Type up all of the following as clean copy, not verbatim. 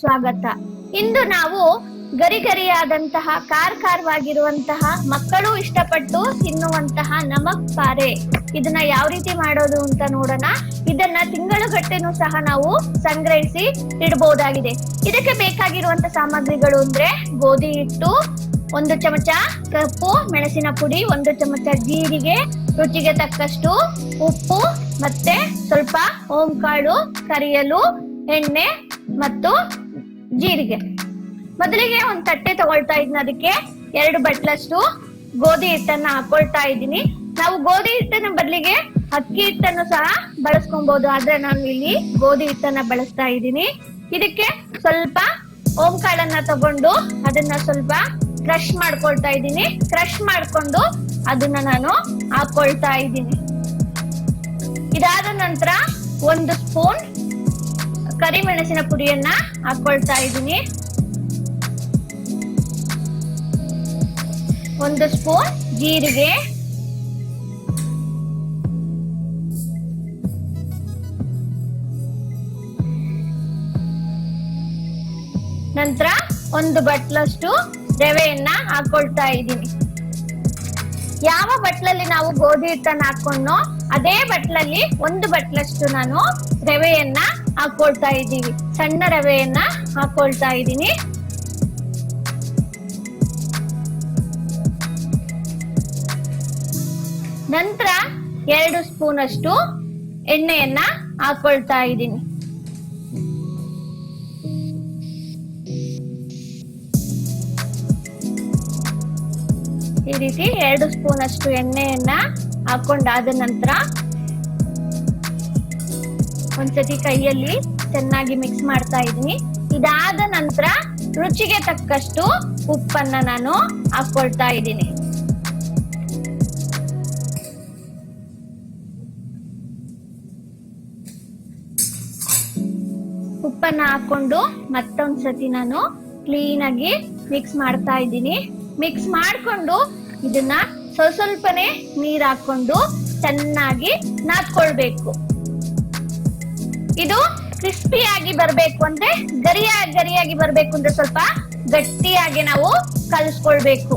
ಸ್ವಾಗತ. ಇಂದು ನಾವು ಗರಿಗರಿಯಾದಂತಹ ಖಾರವಾಗಿರುವಂತಹ ಮಕ್ಕಳು ಇಷ್ಟಪಟ್ಟು ತಿನ್ನುವಂತಹ ನಮಕ್ ಪಾರೆ ಇದನ್ನ ಯಾವ ರೀತಿ ಮಾಡೋದು ಅಂತ ನೋಡೋಣ. ಇದನ್ನ ತಿಂಗಳುಗಟ್ಟೆನೂ ಸಹ ನಾವು ಸಂಗ್ರಹಿಸಿ ಇಡಬಹುದಾಗಿದೆ. ಇದಕ್ಕೆ ಬೇಕಾಗಿರುವಂತ ಸಾಮಗ್ರಿಗಳು ಅಂದ್ರೆ ಗೋಧಿ ಹಿಟ್ಟು, 1 ಚಮಚ ಕಪ್ಪು ಮೆಣಸಿನ ಪುಡಿ, 1 ಚಮಚ ಜೀರಿಗೆ, ರುಚಿಗೆ ತಕ್ಕಷ್ಟು ಉಪ್ಪು, ಮತ್ತೆ ಸ್ವಲ್ಪ ಓಂಕಾಳು, ಕರಿಯಲು, ಎಣ್ಣೆ ಮತ್ತು ಜೀರಿಗೆ. ಮೊದಲಿಗೆ ಒಂದು ತಟ್ಟೆ ತಗೊಳ್ತಾ ಇದ್ದೀನಿ, ಅದಕ್ಕೆ 2 ಬಟ್ಲಷ್ಟು ಗೋಧಿ ಹಿಟ್ಟನ್ನ ಹಾಕೊಳ್ತಾ ಇದ್ದೀನಿ. ನಾವು ಗೋಧಿ ಹಿಟ್ಟಿನ ಬದಲಿಗೆ ಅಕ್ಕಿ ಹಿಟ್ಟನ್ನು ಸಹ ಬಳಸ್ಕೊಬಹುದು, ಆದ್ರೆ ನಾನು ಇಲ್ಲಿ ಗೋಧಿ ಹಿಟ್ಟನ್ನ ಬಳಸ್ತಾ ಇದ್ದೀನಿ. ಇದಕ್ಕೆ ಸ್ವಲ್ಪ ಓಂಕಾಳನ್ನ ತಗೊಂಡು ಅದನ್ನ ಸ್ವಲ್ಪ ಕ್ರಶ್ ಮಾಡ್ಕೊಳ್ತಾ ಇದ್ದೀನಿ. ಕ್ರಶ್ ಮಾಡ್ಕೊಂಡು ಅದನ್ನ ನಾನು ಹಾಕೊಳ್ತಾ ಇದ್ದೀನಿ. ಇದಾದ ನಂತರ 1 ಸ್ಪೂನ್ ಕರಿಮೆಣಸಿನ ಪುಡಿಯನ್ನ ಹಾಕೊಳ್ತಾ ಇದ್ದೀನಿ. 1 ಸ್ಪೂನ್ ಜೀರಿಗೆ, ನಂತರ 1 ಬಟ್ಲಷ್ಟು ರವೆಯನ್ನ ಹಾಕೊಳ್ತಾ ಇದ್ದೀನಿ. ಯಾವ ಬಟ್ಲಲ್ಲಿ ನಾವು ಗೋಧಿ ಹಿಟ್ಟನ್ನ ಹಾಕೊಂಡ್ನೋ ಅದೇ ಬಟ್ಲಲ್ಲಿ 1 ಬಟ್ಲಷ್ಟು ನಾನು ರವೆಯನ್ನ ಹಾಕೊಳ್ತಾ ಇದ್ದೀವಿ. ಸಣ್ಣ ರವೆಯನ್ನ ಹಾಕೊಳ್ತಾ ಇದ್ದೀನಿ. ನಂತರ 2 ಸ್ಪೂನ್ ಅಷ್ಟು ಎಣ್ಣೆಯನ್ನ ಹಾಕೊಳ್ತಾ ಇದ್ದೀನಿ. ಈ ರೀತಿ 2 ಸ್ಪೂನ್ ಅಷ್ಟು ಎಣ್ಣೆಯನ್ನ ಹಾಕೊಂಡಾದ ನಂತರ ಒಂದ್ಸತಿ ಕೈಯಲ್ಲಿ ಚೆನ್ನಾಗಿ ಮಿಕ್ಸ್ ಮಾಡ್ತಾ ಇದ್ದೀನಿ. ಇದಾದ ನಂತರ ರುಚಿಗೆ ತಕ್ಕಷ್ಟು ಉಪ್ಪನ್ನ ನಾನು ಹಾಕೊಳ್ತಾ ಇದ್ದೀನಿ. ಉಪ್ಪನ್ನ ಹಾಕೊಂಡು ಮತ್ತೊಂದ್ಸತಿ ನಾನು ಕ್ಲೀನ್ ಆಗಿ ಮಿಕ್ಸ್ ಮಾಡ್ತಾ ಇದ್ದೀನಿ. ಮಿಕ್ಸ್ ಮಾಡ್ಕೊಂಡು ಇದನ್ನ ಸ್ವಲ್ಪನೇ ನೀರ್ ಹಾಕೊಂಡು ಚೆನ್ನಾಗಿ ನಾದ್ಕೊಳ್ಬೇಕು. ಇದು ಕ್ರಿಸ್ಪಿಯಾಗಿ ಬರ್ಬೇಕು ಅಂದ್ರೆ ಗರಿಯಾಗಿ ಬರ್ಬೇಕು ಅಂದ್ರೆ ಸ್ವಲ್ಪ ಗಟ್ಟಿಯಾಗಿ ನಾವು ಕಲಿಸ್ಕೊಳ್ಬೇಕು.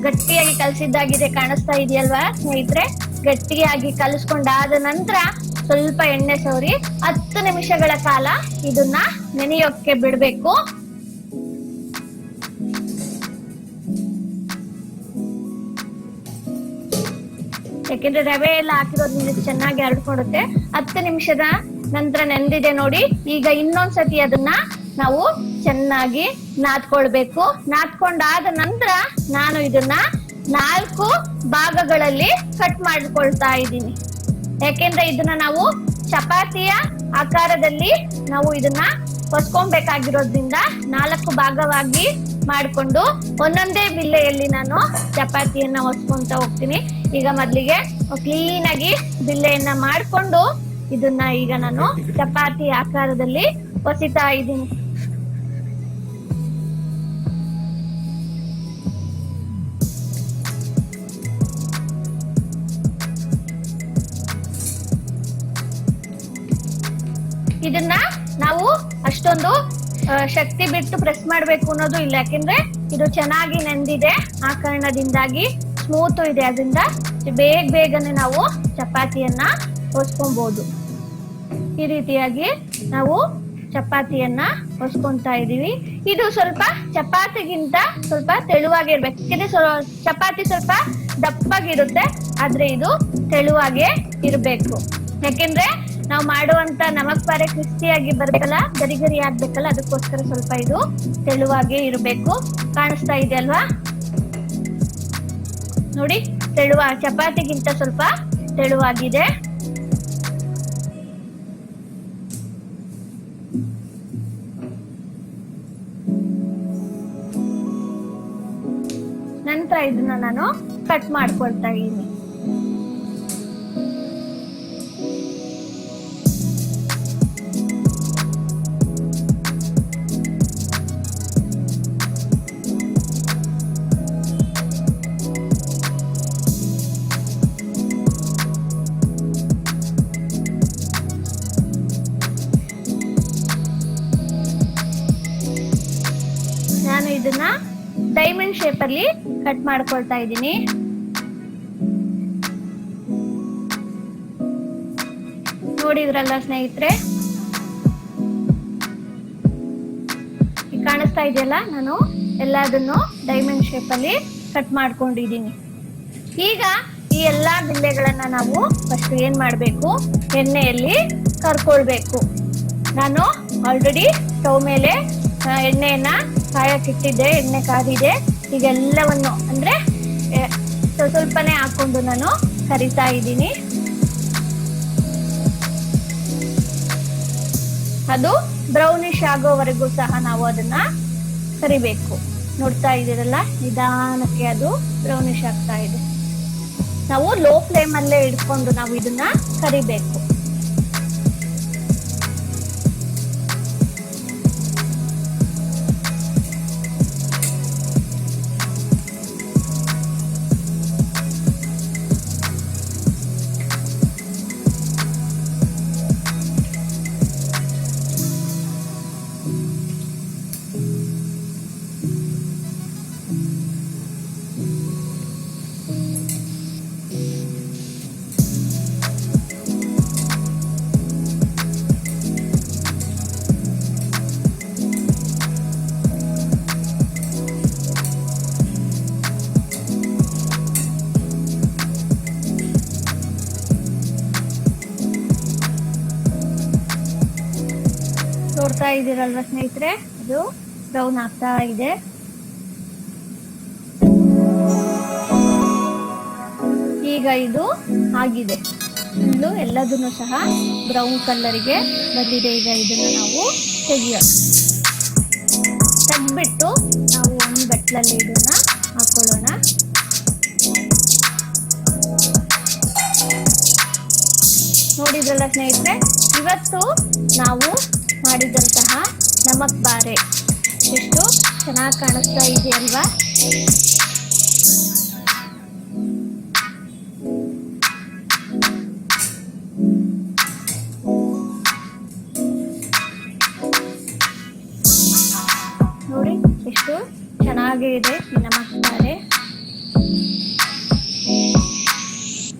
ಗಟ್ಟಿಯಾಗಿ ಕಲಸಿದ್ದಾಗಿದೆ, ಕಾಣಿಸ್ತಾ ಇದೆಯಲ್ವಾ ಸ್ನೇಹಿತರೆ? ಗಟ್ಟಿಯಾಗಿ ಕಲಿಸ್ಕೊಂಡಾದ ನಂತರ ಸ್ವಲ್ಪ ಎಣ್ಣೆ ಸವರಿ 10 ನಿಮಿಷಗಳ ಕಾಲ ಇದನ್ನ ನೆನೆಯೋಕೆ ಬಿಡ್ಬೇಕು. ಯಾಕೆಂದ್ರೆ ರವೆ ಎಲ್ಲ ಹಾಕಿರೋದ್ರಿಂದ ಚೆನ್ನಾಗಿ ಹರಡ್ಕೊಡುತ್ತೆ. 10 ನಿಮಿಷದ ನಂತರ ನೆಂದಿದೆ ನೋಡಿ. ಈಗ ಇನ್ನೊಂದ್ಸತಿ ಅದನ್ನ ನಾವು ಚೆನ್ನಾಗಿ ನಾದ್ಕೊಳ್ಬೇಕು. ನಾದ್ಕೊಂಡಾದ ನಂತರ ನಾನು ಇದನ್ನ 4 ಭಾಗಗಳಲ್ಲಿ ಕಟ್ ಮಾಡ್ಕೊಳ್ತಾ ಇದ್ದೀನಿ. ಯಾಕೆಂದ್ರೆ ಇದನ್ನ ನಾವು ಚಪಾತಿಯ ಆಕಾರದಲ್ಲಿ ನಾವು ಇದನ್ನ ಹೊಸ್ಕೊಬೇಕಾಗಿರೋದ್ರಿಂದ 4 ಭಾಗವಾಗಿ ಮಾಡಿಕೊಂಡು ಒಂದೊಂದೇ ಬಿಲ್ಲೆಯಲ್ಲಿ ನಾನು ಚಪಾತಿಯನ್ನ ಹೊಸ್ಕೊಂತ ಹೋಗ್ತೀನಿ. ಈಗ ಮೊದಲಿಗೆ ಕ್ಲೀನ್ ಆಗಿ ಬಿಲ್ಲೆಯನ್ನ ಮಾಡಿಕೊಂಡು ಇದನ್ನ ಈಗ ನಾನು ಚಪಾತಿ ಆಕಾರದಲ್ಲಿ ಹೊಸಿತಾ ಇದ್ದೀನಿ. ಇದನ್ನ ನಾವು ಅಷ್ಟೊಂದು ಶಕ್ತಿ ಬಿಟ್ಟು ಪ್ರೆಸ್ ಮಾಡ್ಬೇಕು ಅನ್ನೋದು ಇಲ್ಲ, ಯಾಕೆಂದ್ರೆ ಇದು ಚೆನ್ನಾಗಿ ನೆಂದಿದೆ. ಆ ಕಾರಣದಿಂದಾಗಿ ಸ್ಮೂತ್ ಇದೆ, ಅದರಿಂದ ಬೇಗನೆ ನಾವು ಚಪಾತಿಯನ್ನ ಹೊಸ್ಕೊಬಹುದು. ಈ ರೀತಿಯಾಗಿ ನಾವು ಚಪಾತಿಯನ್ನ ಹೊಸ್ಕೊಂತಾ ಇದೀವಿ. ಇದು ಸ್ವಲ್ಪ ಚಪಾತಿಗಿಂತ ಸ್ವಲ್ಪ ತೆಳುವಾಗಿರ್ಬೇಕು. ಚಪಾತಿ ಸ್ವಲ್ಪ ದಪ್ಪಗಿರುತ್ತೆ, ಆದ್ರೆ ಇದು ತೆಳುವಾಗೆ ಇರ್ಬೇಕು. ಯಾಕೆಂದ್ರೆ ನಾವು ಮಾಡುವಂತ ನಮಕ್ ಪಾರೆ ಕ್ರಿಸ್ಪಿಯಾಗಿ ಬರ್ಬೇಕಲ್ಲ, ಗರಿ ಆಗ್ಬೇಕಲ್ಲ, ಅದಕ್ಕೋಸ್ಕರ ಸ್ವಲ್ಪ ಇದು ತೆಳುವಾಗೆ ಇರಬೇಕು. ಕಾಣಿಸ್ತಾ ಇದೆ ಅಲ್ವಾ ನೋಡಿ? ಚಪಾತಿಗಿಂತ ಸ್ವಲ್ಪ ತೆಳುವಾಗಿದೆ. ನಂತರ ಇದನ್ನ ನಾನು ಕಟ್ ಮಾಡ್ಕೊಳ್ತಾ ಇದ್ದೀನಿ. ನಾನು ಇದನ್ನ ಡೈಮಂಡ್ ಶೇಪ್ ಅಲ್ಲಿ ಕಟ್ ಮಾಡ್ಕೊಳ್ತಾ ಇದ್ದೀನಿ. ನೋಡಿದ್ರಲ್ಲ ಸ್ನೇಹಿತರೆ, ಕಾಣಿಸ್ತಾ ಇದೆಯಲ್ಲ, ನಾನು ಎಲ್ಲದನ್ನು ಡೈಮಂಡ್ ಶೇಪ್ ಅಲ್ಲಿ ಕಟ್ ಮಾಡ್ಕೊಂಡಿದ್ದೀನಿ. ಈಗ ಈ ಎಲ್ಲಾ ಬಿಲ್ಲೆಗಳನ್ನ ನಾವು ಫಸ್ಟ್ ಏನ್ ಮಾಡ್ಬೇಕು, ಎಣ್ಣೆಯಲ್ಲಿ ಕರ್ಕೊಳ್ಬೇಕು. ನಾನು ಆಲ್ರೆಡಿ ಸ್ಟವ್ ಮೇಲೆ ಎಣ್ಣೆಯನ್ನ ಕಾಯಕ್ಕಿಟ್ಟಿದ್ದೆ, ಎಣ್ಣೆ ಕಾದಿದೆ. ಈಗ ಎಲ್ಲವನ್ನು ಅಂದ್ರೆ ಸ್ವಲ್ಪನೇ ಹಾಕೊಂಡು ನಾನು ಕರಿತಾ ಇದ್ದೀನಿ. ಅದು ಬ್ರೌನಿಶ್ ಆಗೋವರೆಗೂ ಸಹ ನಾವು ಅದನ್ನ ಕರಿಬೇಕು. ನೋಡ್ತಾ ಇದ್ದೀರಲ್ಲ, ನಿಧಾನಕ್ಕೆ ಅದು ಬ್ರೌನಿಶ್ ಆಗ್ತಾ ಇದೆ. ನಾವು ಲೋ ಫ್ಲೇಮ್ ಅಲ್ಲೇ ಇಟ್ಕೊಂಡು ನಾವು ಇದನ್ನ ಕರಿಬೇಕು. ನೋಡ್ತಾ ಇದ್ದೀರಲ್ವಾ ಸ್ನೇಹಿತರೆ, ಇದು ಬ್ರೌನ್ ಆಗ್ತಾ ಇದೆ. ಈಗ ಇದು ಆಗಿದೆ, ಇನ್ನು ಎಲ್ಲದನ್ನು ಸಹ ಬ್ರೌನ್ ಕಲರ್ಗೆ ಬಂದಿದೆ. ಈಗ ಇದನ್ನು ನಾವು ತೆಗೆದ್ಬಿಟ್ಟು ನಾವು ಒಂದು ಬಟ್ಲಲ್ಲಿ ಇದನ್ನ ಹಾಕೊಳ್ಳೋಣ. ನೋಡಿದ್ರಲ್ಲ ಸ್ನೇಹಿತರೆ, ಇವತ್ತು ನಾವು ಮಾಡಿದಂತಹ ನಮಕ್ ಬಾರೆ ಎಷ್ಟು ಚೆನ್ನಾಗಿ ಕಾಣಿಸ್ತಾ ಇದೆ ಅಲ್ವಾ? ನೋಡಿ ಎಷ್ಟು ಚೆನ್ನಾಗಿ ಇದೆ ಈ ನಮಕ್ ಬಾರೆ.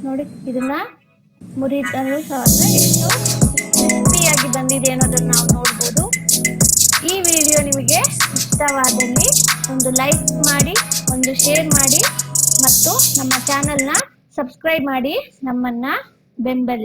ನೋಡಿ, ಇದನ್ನ ಮುರಿತಲು ಸಹ ಎಷ್ಟು ಕ್ರಿಸ್ಪಿಯಾಗಿ ಬಂದಿದೆ ಅನ್ನೋದನ್ನ ನಾವು ನೋಡ್ಬೋದು. ಈ ವಿಡಿಯೋ ನಿಮಗೆ ಇಷ್ಟವಾದಲ್ಲಿ ಒಂದು ಲೈಕ್ ಮಾಡಿ, ಒಂದು ಶೇರ್ ಮಾಡಿ ಮತ್ತು ನಮ್ಮ ಚಾನೆಲ್ನ ಸಬ್ಸ್ಕ್ರೈಬ್ ಮಾಡಿ ನಮ್ಮನ್ನ ಬೆಂಬಲಿಸಿ.